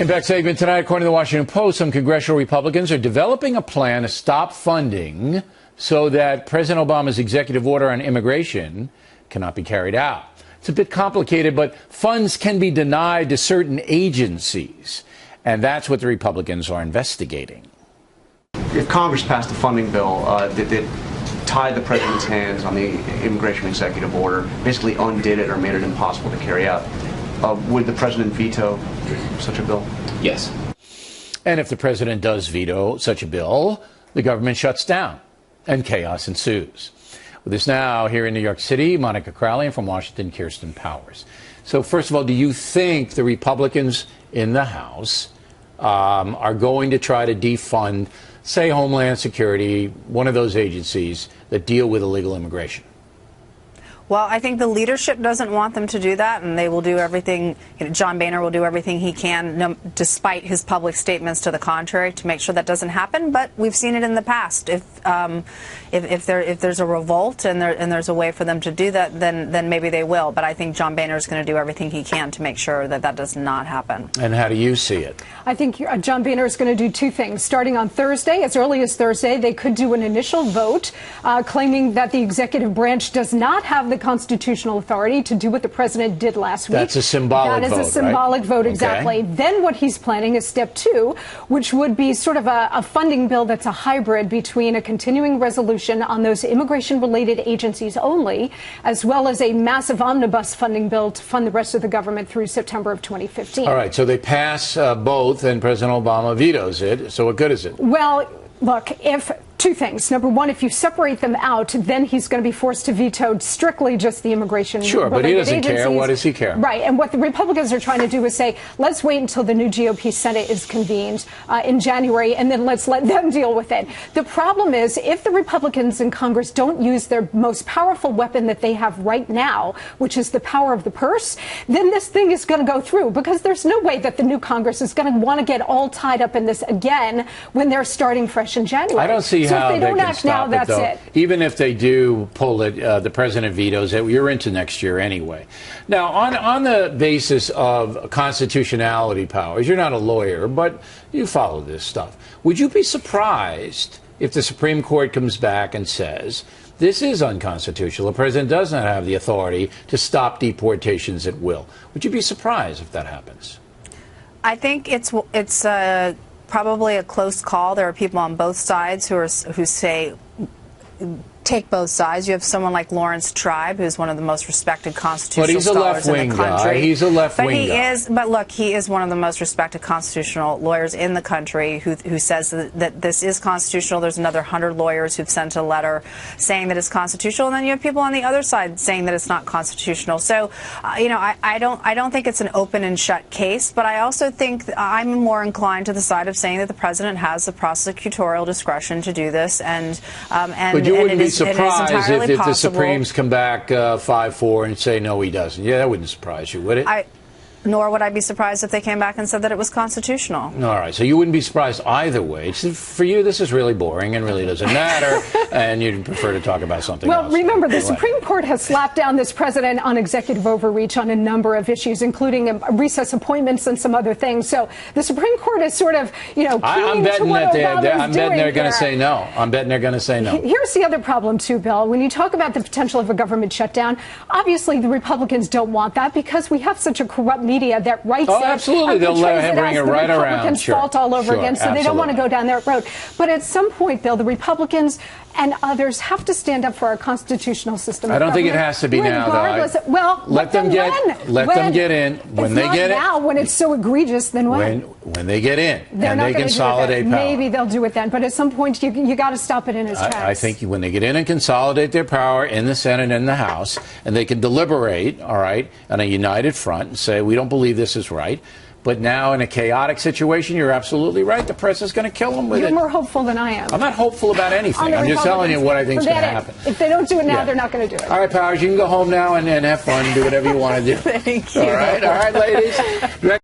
Impact segment tonight, according to the Washington Post, some congressional Republicans are developing a plan to stop funding so that President Obama's executive order on immigration cannot be carried out. It's a bit complicated, but funds can be denied to certain agencies, and that's what the Republicans are investigating. If Congress passed a funding bill that tied the president's hands on the immigration executive order, basically undid it or made it impossible to carry out, would the president veto such a bill? Yes. And if the president does veto such a bill, the government shuts down and chaos ensues. With us now here in New York City, Monica Crowley, and from Washington, Kirsten Powers. So first of all, do you think the Republicans in the House are going to try to defund, say, Homeland Security, one of those agencies that deal with illegal immigration? Well, I think the leadership doesn't want them to do that, and they will do everything. John Boehner will do everything he can, despite his public statements to the contrary, to make sure that doesn't happen. But we've seen it in the past. If there's a revolt and there's a way for them to do that, then maybe they will. But I think John Boehner is going to do everything he can to make sure that that does not happen. And how do you see it? I think John Boehner is going to do two things. Starting on Thursday, as early as Thursday, they could do an initial vote claiming that the executive branch does not have the constitutional authority to do what the president did last week. That's a symbolic vote, That is a symbolic vote, exactly. Okay. Then what he's planning is step two, which would be sort of a funding bill that's a hybrid between a continuing resolution on those immigration-related agencies only, as well as a massive omnibus funding bill to fund the rest of the government through September of 2015. All right, so they pass both, and President Obama vetoes it. So what good is it? Well, look, two things. Number one, if you separate them out, then he's going to be forced to veto strictly just the immigration. Sure, but he doesn't care. What does he care? Right. And what the Republicans are trying to do is say, let's wait until the new GOP Senate is convened in January, and then let's let them deal with it. The problem is, if the Republicans in Congress don't use their most powerful weapon that they have right now, which is the power of the purse, then this thing is going to go through, because there's no way that the new Congress is going to want to get all tied up in this again when they're starting fresh in January. I don't see how if they don't act now, that's it. Even if they do pull it, the president vetoes it, you're into next year anyway. Now, on the basis of constitutionality powers, you're not a lawyer, but you follow this stuff. Would you be surprised if the Supreme Court comes back and says this is unconstitutional? The president does not have the authority to stop deportations at will. Would you be surprised if that happens? I think it's probably a close call. There are people on both sides who say take both sides. You have someone like Lawrence Tribe, who's one of the most respected constitutional scholars in the country. He's a left-wing guy. But look, he is one of the most respected constitutional lawyers in the country who says that this is constitutional. There's another 100 lawyers who've sent a letter saying that it's constitutional, and then you have people on the other side saying that it's not constitutional. So, I don't think it's an open and shut case, but I also think I'm more inclined to the side of saying that the president has the prosecutorial discretion to do this, but you wouldn't be surprised if the Supremes come back 5-4 and say no, he doesn't. Yeah, that wouldn't surprise you, would it? Nor would I be surprised if they came back and said that it was constitutional. All right, so you wouldn't be surprised either way. For you, this is really boring and really doesn't matter, and you'd prefer to talk about something else. Well, remember, the Supreme Court has slapped down this president on executive overreach on a number of issues, including recess appointments and some other things. So the Supreme Court is sort of, I'm betting they're going to say no. I'm betting they're going to say no. Here's the other problem, too, Bill. When you talk about the potential of a government shutdown, obviously the Republicans don't want that because we have such a corrupt media that writes it. Absolutely. They'll bring it right around. Republicans' fault all over again, so they don't want to go down that road. But at some point, Bill, the Republicans and others have to stand up for our constitutional system. I don't think it has to be now, though. Well, let them get in. When they get in. Now, when it's so egregious, then when? When they get in and they consolidate power. Maybe they'll do it then. But at some point, you got to stop it in its tracks. I think when they get in and consolidate their power in the Senate and the House, and they can deliberate, all right, on a united front and say, we don't believe this is right. But now in a chaotic situation, you're absolutely right. The press is going to kill them with it. You're more hopeful than I am. I'm not hopeful about anything. I'm just telling you what I think is going to happen. If they don't do it now, they're not going to do it. All right, Powers, you can go home now and have fun. Do whatever you want to do. Thank you. All right, ladies.